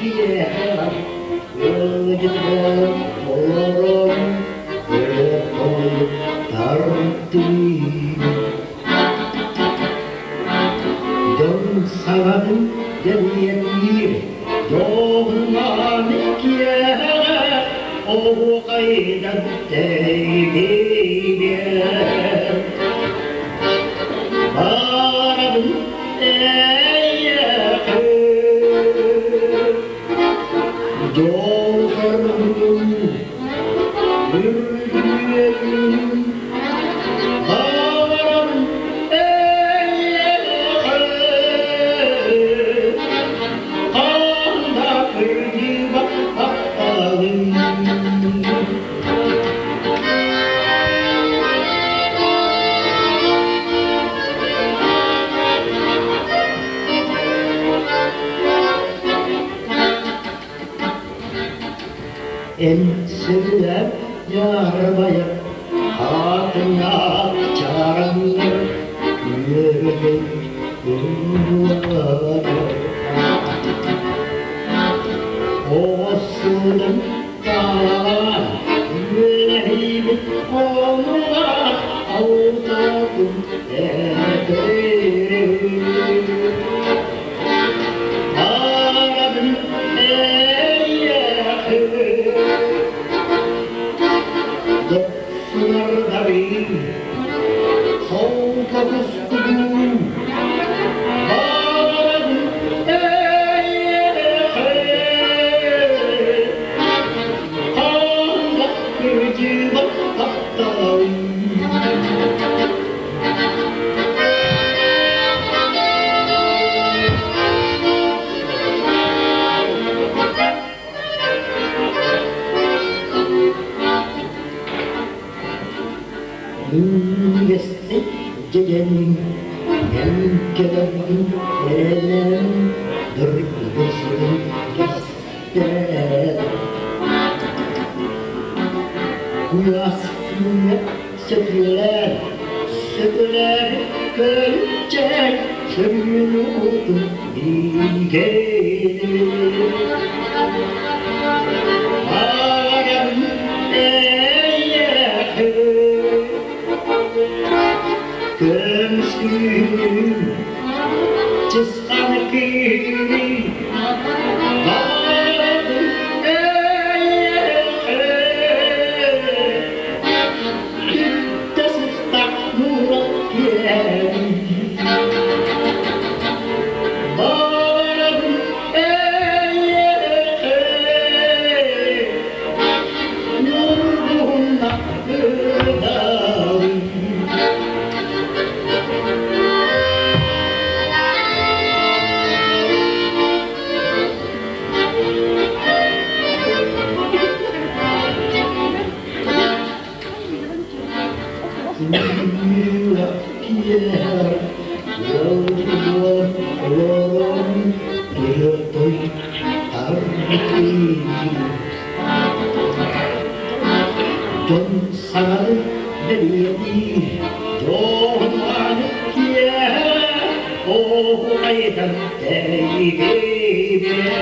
kiehä, yöjitään oron, yöpoi tarttiin. Jonsalan jäljeni, johon kiehä, ohkaidan teiviä. Maailman äijäkö, johon myrkyyn. Maailman äijäkö, kanta pyrkivä vapauden. En syö jarvaja, haatuna charanga, yöden kuvaata. Osuuden talaan, yöleivit ollaan, autaa kun teetöi. Maailman äijäkö, Dopsunardariin, soutakuskuun. Maailman äijäkö, kanta pyrkivä vapauden. Yhdessä jäden jänkävän elämän tarkoitusten kestää. Kulaskuja sökülär kölçer sönüyordu ilgeli. Ağrım eyyakı, Kömskünün çıskan kiri, ağrım eyyakı, Düttesiz takmura geldi. Ağrım eyyakı, Nurgunda ödavim. Yürüyor kiehä, joutuvan oron, yöpoi tarttiin. Jonsalan veljeni, johon kiehä, ohkaidan teiviä.